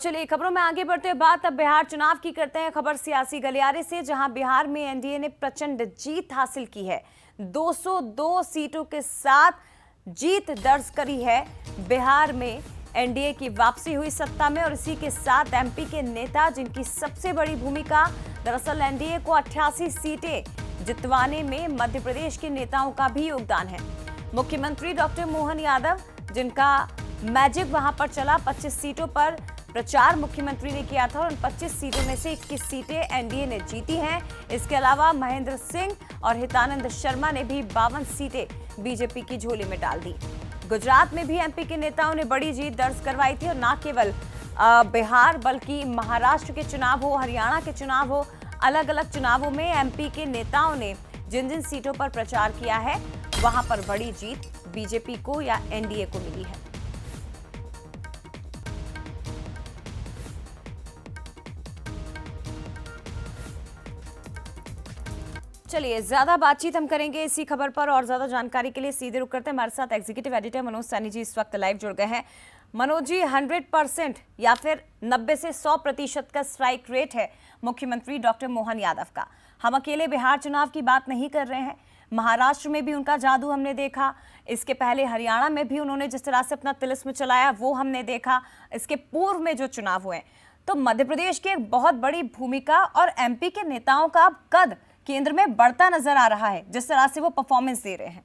चलिए खबरों में आगे बढ़ते हुए बात अब बिहार चुनाव की करते हैं। खबर सियासी गलियारे से, जहां बिहार में एनडीए ने प्रचंड जीत हासिल की है। 202 सीटों के साथ जीत दर्ज करी है। बिहार में एनडीए की वापसी हुई सत्ता में और इसी के साथ एमपी के नेता, जिनकी सबसे बड़ी भूमिका, दरअसल एनडीए को 88 सीटें जितवाने में मध्य प्रदेश के नेताओं का भी योगदान है। मुख्यमंत्री डॉक्टर मोहन यादव, जिनका मैजिक वहां पर चला, 25 सीटों पर प्रचार मुख्यमंत्री ने किया था और उन 25 सीटों में से 21 सीटें एनडीए ने जीती हैं। इसके अलावा महेंद्र सिंह और हितानंद शर्मा ने भी 52 सीटें बीजेपी की झोली में डाल दी। गुजरात में भी एमपी के नेताओं ने बड़ी जीत दर्ज करवाई थी और न केवल बिहार बल्कि महाराष्ट्र के चुनाव हो, हरियाणा के चुनाव हो, अलग अलग चुनावों में एमपी के नेताओं ने जिन जिन सीटों पर प्रचार किया है वहां पर बड़ी जीत बीजेपी को या एनडीए को मिली है। चलिए ज्यादा बातचीत हम करेंगे इसी खबर पर और ज्यादा जानकारी के लिए सीधे रुक करते हैं। हमारे साथ एग्जीक्यूटिव एडिटर मनोज सैनी जी इस वक्त लाइव जुड़ गए हैं। मनोज जी, 100% या फिर 90 से 100% का स्ट्राइक रेट है मुख्यमंत्री डॉक्टर मोहन यादव का। हम अकेले बिहार चुनाव की बात नहीं कर रहे हैं, महाराष्ट्र में भी उनका जादू हमने देखा, इसके पहले हरियाणा में भी उन्होंने जिस तरह से अपना तिलिस्म चलाया वो हमने देखा, इसके पूर्व में जो चुनाव हुए। तो मध्य प्रदेश की एक बहुत बड़ी भूमिका और एमपी के नेताओं का कद केंद्र में बढ़ता नजर आ रहा है, जिस तरह से वो परफॉर्मेंस दे रहे हैं।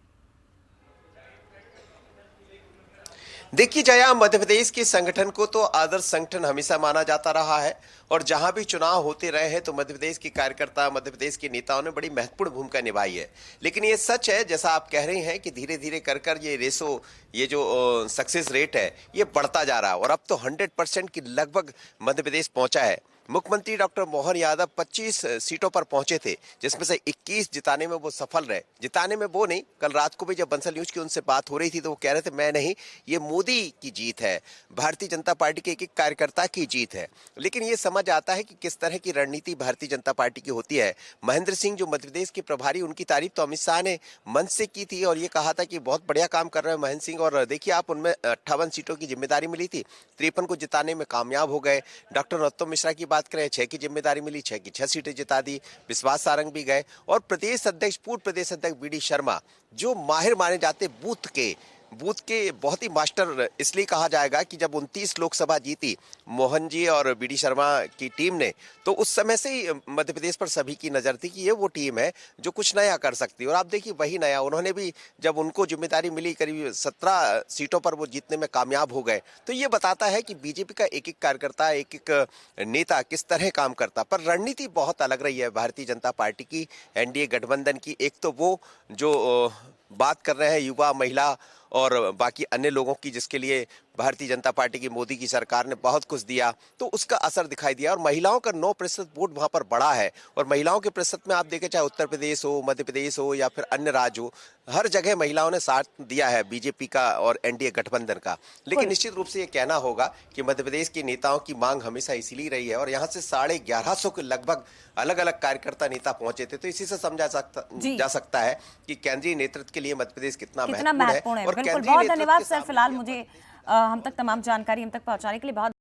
देखिए जया, मध्य प्रदेश के संगठन को तो आदर्श संगठन हमेशा माना जाता रहा है और जहां भी चुनाव होते रहे हैं तो मध्य प्रदेश के कार्यकर्ता, मध्य प्रदेश के नेताओं ने बड़ी महत्वपूर्ण भूमिका निभाई है। लेकिन ये सच है, जैसा आप कह रहे हैं, कि धीरे धीरे कर ये रेशो, ये जो सक्सेस रेट है, ये बढ़ता जा रहा है और अब तो 100% की लगभग मध्य प्रदेश पहुंचा है। मुख्यमंत्री डॉक्टर मोहन यादव 25 सीटों पर पहुंचे थे, जिसमें से 21 जिताने में वो सफल रहे। जिताने में वो नहीं, कल रात को भी जब बंसल न्यूज की उनसे बात हो रही थी तो वो कह रहे थे मैं नहीं, ये मोदी की जीत है, भारतीय जनता पार्टी के एक कार्यकर्ता की जीत है। लेकिन ये समझ आता है कि किस तरह की रणनीति भारतीय जनता पार्टी की होती है। महेंद्र सिंह जो मध्य प्रदेश के प्रभारी, उनकी तारीफ तो अमित शाह ने मंच से की थी और ये कहा था कि बहुत बढ़िया काम कर रहे हैं महेंद्र सिंह। और देखिए आप, उनमें 58 सीटों की जिम्मेदारी मिली थी, 53 को जिताने में कामयाब हो गए। डॉक्टर नरोत्तम मिश्रा की बात करें, 6 की जिम्मेदारी मिली, 6 की 6 सीटें जिता दी। विश्वास सारंग भी गए और प्रदेश अध्यक्ष, पूर्व प्रदेश अध्यक्ष बीडी शर्मा, जो माहिर माने जाते बूथ के बहुत ही मास्टर इसलिए कहा जाएगा कि जब 29 लोकसभा जीती मोहन जी और बीडी शर्मा की टीम ने, तो उस समय से ही मध्य प्रदेश पर सभी की नजर थी कि ये वो टीम है जो कुछ नया कर सकती है। और आप देखिए वही नया, उन्होंने भी जब उनको जिम्मेदारी मिली, करीब 17 सीटों पर वो जीतने में कामयाब हो गए। तो ये बताता है कि बीजेपी का एक एक कार्यकर्ता, एक एक नेता किस तरह काम करता। पर रणनीति बहुत अलग रही है भारतीय जनता पार्टी की, एनडीए गठबंधन की। एक तो वो जो बात कर रहे हैं युवा, महिला और बाकी अन्य लोगों की, जिसके लिए भारतीय जनता पार्टी की, मोदी की सरकार ने बहुत कुछ दिया, तो उसका असर दिखाई दिया। और महिलाओं का 9% वोट वहां पर बढ़ा है और महिलाओं के प्रतिशत में आप देखें, चाहे उत्तर प्रदेश हो, मध्य प्रदेश हो या फिर अन्य राज्य हो, हर जगह महिलाओं ने साथ दिया है बीजेपी का और एनडीए गठबंधन का। लेकिन निश्चित रूप से ये कहना होगा कि मध्य प्रदेश के नेताओं की मांग हमेशा इसीलिए रही है और यहाँ से 1150 के लगभग अलग अलग कार्यकर्ता नेता पहुंचे थे। तो इसी से समझा जा सकता है कि केंद्रीय नेतृत्व के लिए मध्य प्रदेश कितना महत्वपूर्ण है। बिल्कुल, बहुत धन्यवाद सर। फिलहाल मुझे हम तक तमाम जानकारी हम तक पहुंचाने के लिए बहुत